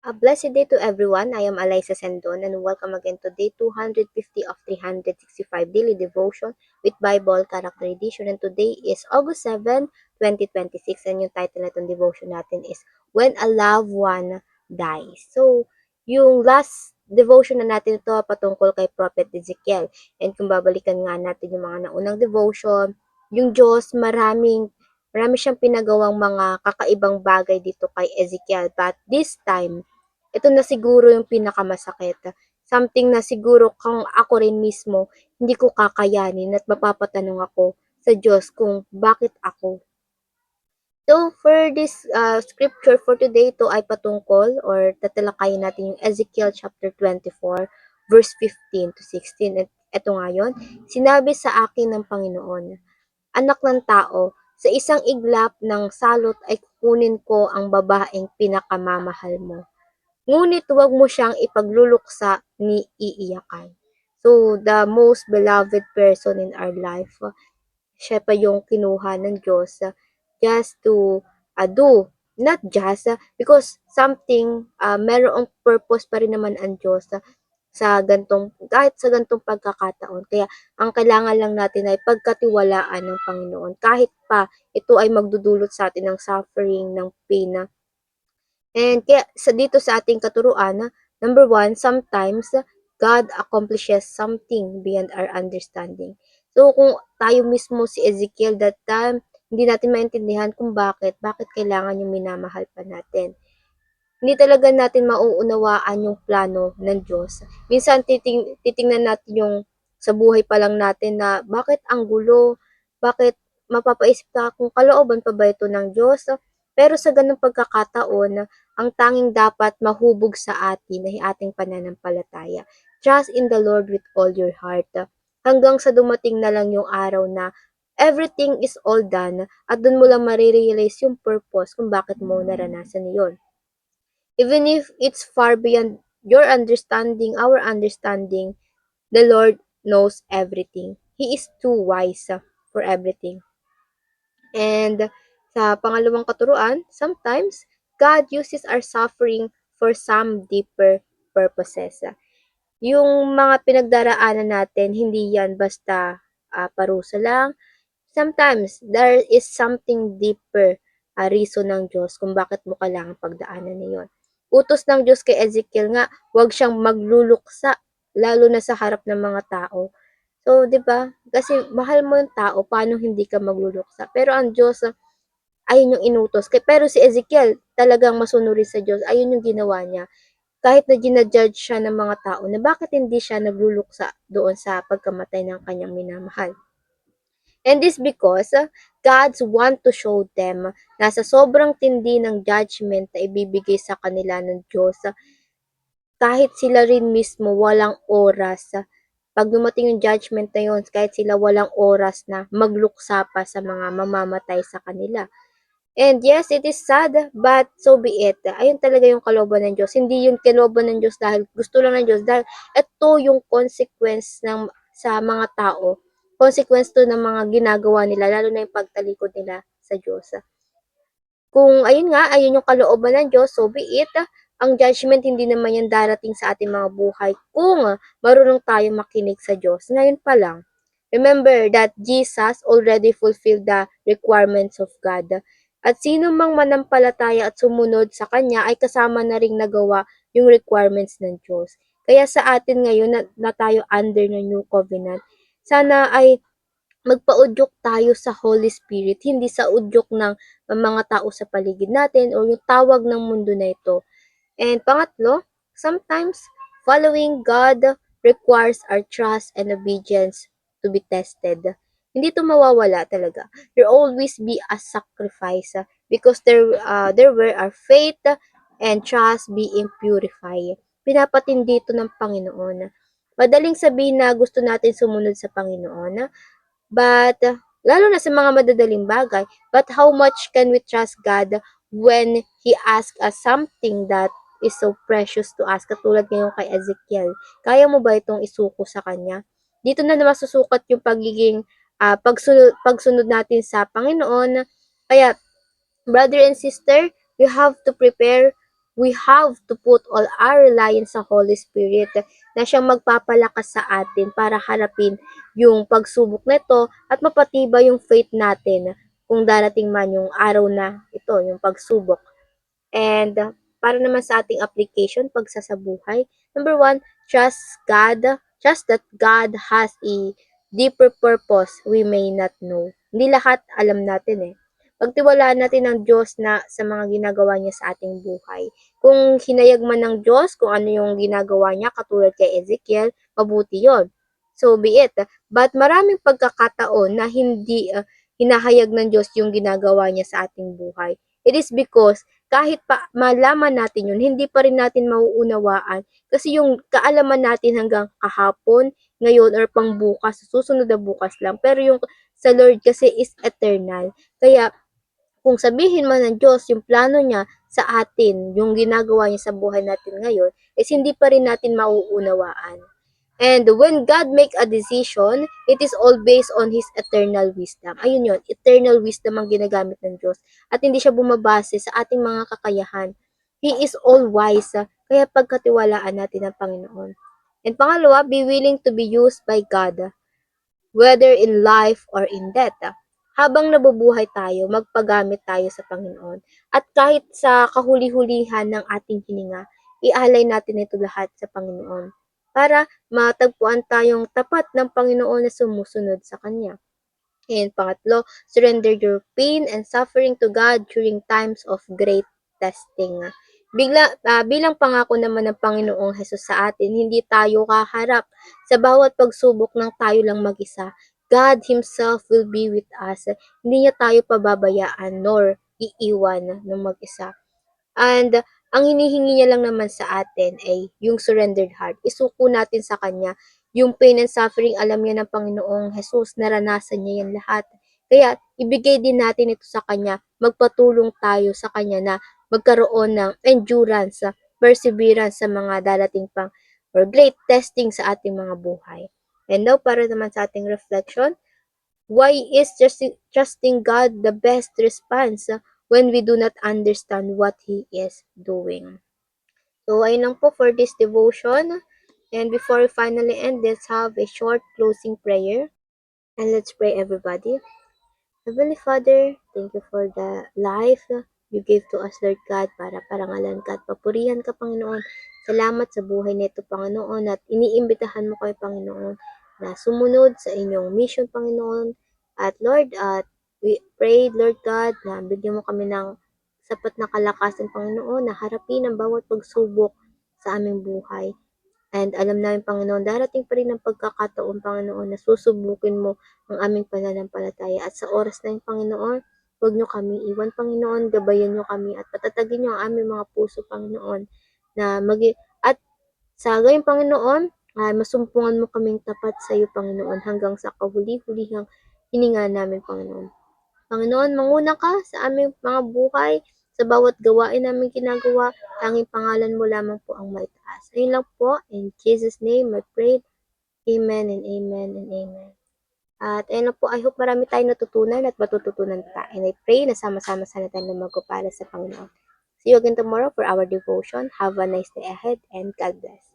A blessed day to everyone. I am Alyssa Sendon and welcome again to day 250 of 365 Daily Devotion with Bible Character Edition. And today is August 7, 2026 and yung title na itong devotion natin is When a Loved One Dies. So, yung last devotion na natin ito patungkol kay Prophet Ezekiel. And kung babalikan nga natin yung mga naunang devotion, yung Diyos marami siyang pinagawang mga kakaibang bagay dito kay Ezekiel. But this time, ito na siguro yung pinakamasakit. Something na siguro kung ako rin mismo, hindi ko kakayanin at mapapatanong ako sa Diyos kung bakit ako. So, for this scripture for today, ito ay patungkol or tatalakayin natin yung Ezekiel chapter 24, verse 15 to 16. At ito nga yun, sinabi sa akin ng Panginoon, Anak ng tao, sa isang iglap ng salot ay kukunin ko ang babaeng pinakamamahal mo. Ngunit huwag mo siyang ipagluluksa ni iiyakan. So, the most beloved person in our life, siya pa yung kinuha ng Diyos just to do. Not just because something, merong purpose pa rin naman ang Diyos kahit sa gantong pagkakataon. Kaya, ang kailangan lang natin ay pagkatiwalaan ng Panginoon. Kahit pa ito ay magdudulot sa atin ng suffering, ng pain. And kaya dito sa ating katuruan, number one, sometimes God accomplishes something beyond our understanding. So kung tayo mismo si Ezekiel that time, hindi natin maintindihan kung bakit kailangan yung minamahal pa natin. Hindi talaga natin mauunawaan yung plano ng Diyos. Minsan titingnan natin yung sa buhay pa lang natin na bakit ang gulo, bakit mapapaisip ka kung kalooban pa ba ito ng Diyos. Pero sa ganung pagkakataon, ang tanging dapat mahubog sa atin ay ating pananampalataya. Trust in the Lord with all your heart. Hanggang sa dumating na lang yung araw na everything is all done at doon mo lang marirealize yung purpose kung bakit mo naranasan yun. Even if it's far beyond your understanding, our understanding, the Lord knows everything. He is too wise for everything. And sa pangalawang katuruan, sometimes God uses our suffering for some deeper purposes. Yung mga pinagdaraanan natin, hindi yan basta parusa lang. Sometimes there is something deeper reason ng Diyos kung bakit mo kailangan pagdaanan niyon. Utos ng Diyos kay Ezekiel nga, huwag siyang magluluksa, lalo na sa harap ng mga tao. So, 'di ba? Kasi mahal mo yung tao, paano hindi ka magluluksa? Pero ang Diyos, ayun yung inutos. Pero si Ezekiel, talagang masunurin sa Diyos. Ayun yung ginawa niya. Kahit na ginajudge siya ng mga tao na bakit hindi siya nagluluksa doon sa pagkamatay ng kanyang minamahal. And this because God's want to show them na sa sobrang tindi ng judgment na ibibigay sa kanila ng Diyos, kahit sila rin mismo walang oras, pag dumating yung judgment na yun, kahit sila walang oras na magluksa pa sa mga mamamatay sa kanila. And yes, it is sad, but so be it. Ayun talaga yung kalooban ng Diyos. Hindi yung kalooban ng Diyos dahil gusto lang ng Diyos. Dahil ito yung consequence sa mga tao. Consequence to ng mga ginagawa nila, lalo na yung pagtalikod nila sa Diyos. Kung ayun nga, ayun yung kalooban ng Diyos, so be it. Ang judgment hindi naman yan darating sa ating mga buhay kung marunong tayo makinig sa Diyos. Ngayon pa lang, remember that Jesus already fulfilled the requirements of God. At sino mang manampalataya at sumunod sa Kanya ay kasama na ring nagawa yung requirements ng Diyos. Kaya sa atin ngayon na tayo under ng New Covenant, sana ay magpaudyok tayo sa Holy Spirit, hindi sa udyok ng mga tao sa paligid natin o yung tawag ng mundo na ito. And pangatlo, sometimes following God requires our trust and obedience to be tested. Hindi to mawawala talaga. There always be a sacrifice because there were our faith and trust being purified. Pinapatindi ito ng Panginoon. Madaling sabihin na gusto natin sumunod sa Panginoon, but lalo na sa mga madadaling bagay, but how much can we trust God when He asks us something that is so precious to us, katulad ngayon kay Ezekiel. Kaya mo ba itong isuko sa Kanya? Dito na masusukat yung pagiging pagsunod natin sa Panginoon. Kaya, brother and sister, we have to prepare we have to put all our reliance sa Holy Spirit na siyang magpapalakas sa atin para harapin yung pagsubok nito at mapatibay yung faith natin kung darating man yung araw na ito, yung pagsubok. And para naman sa ating application, pagsasabuhay, number one, trust God. Trust that God has a deeper purpose we may not know. Hindi lahat alam natin eh. Pagtiwalaan natin ng Diyos na sa mga ginagawa niya sa ating buhay. Kung hinayag man ng Diyos kung ano yung ginagawa niya, katulad kay Ezekiel, mabuti yon. So be it. But maraming pagkakataon na hindi hinahayag ng Diyos yung ginagawa niya sa ating buhay. It is because kahit pa malaman natin yun, hindi pa rin natin mauunawaan kasi yung kaalaman natin hanggang kahapon, ngayon, or pang bukas, susunod na bukas lang. Pero yung sa Lord kasi is eternal. Kaya kung sabihin man ng Diyos yung plano niya sa atin, yung ginagawa niya sa buhay natin ngayon, is hindi pa rin natin mauunawaan. And when God make a decision, it is all based on His eternal wisdom. Ayun yun, eternal wisdom ang ginagamit ng Diyos. At hindi siya bumabase sa ating mga kakayahan. He is all wise, kaya pagkatiwalaan natin ang Panginoon. And pangalawa, be willing to be used by God, whether in life or in death. Habang nabubuhay tayo, magpagamit tayo sa Panginoon. At kahit sa kahuli-hulihan ng ating hininga, ialay natin ito lahat sa Panginoon para matagpuan tayong tapat ng Panginoon na sumusunod sa Kanya. And pangatlo, surrender your pain and suffering to God during times of great testing. Bilang pangako naman ng Panginoong Hesus sa atin, hindi tayo kaharap sa bawat pagsubok ng tayo lang mag-isa. God Himself will be with us. Hindi niya tayo pababayaan nor iiwan ng mag-isa. And ang hinihingi niya lang naman sa atin ay yung surrendered heart. Isuko natin sa Kanya. Yung pain and suffering, alam niya ng Panginoong Jesus, naranasan niya yan lahat. Kaya ibigay din natin ito sa Kanya. Magpatulong tayo sa Kanya na magkaroon ng endurance, perseverance sa mga darating pang or great testing sa ating mga buhay. And now, para naman sa ating reflection, why is trusting God the best response when we do not understand what He is doing? So, ayun lang po for this devotion. And before we finally end, let's have a short closing prayer. And let's pray, everybody. Heavenly Father, thank you for the life you gave to us, Lord God, para parangalan ka at papurihan ka, Panginoon. Salamat sa buhay nito, Panginoon, at iniimbitahan mo kayo, Panginoon, na sumunod sa inyong mission, Panginoon. At Lord, we pray, Lord God, na bigyan mo kami ng sapat na kalakasan, Panginoon, na harapin ang bawat pagsubok sa aming buhay. And alam namin, Panginoon, darating pa rin ang pagkakataon, Panginoon, na susubukin mo ang aming pananampalataya. At sa oras na yun, Panginoon, huwag niyo kami iwan, Panginoon, gabayan niyo kami at patatagin niyo ang aming mga puso, Panginoon, na at sa gayon, Panginoon, ay masumpungan mo kaming tapat sa iyo, Panginoon, hanggang sa kahuli-hulihang hininga namin, Panginoon. Panginoon, manguna ka sa aming mga buhay, sa bawat gawain namin ginagawa, tanging pangalan mo lamang po ang maitaas. Ayun lang po, in Jesus' name I pray. Amen and amen and amen. At ayun lang po, I hope marami tayong natutunan at matututunan pa. And I pray na sama-sama sana tayong lumago para sa Panginoon. See you again tomorrow for our devotion. Have a nice day ahead and God bless.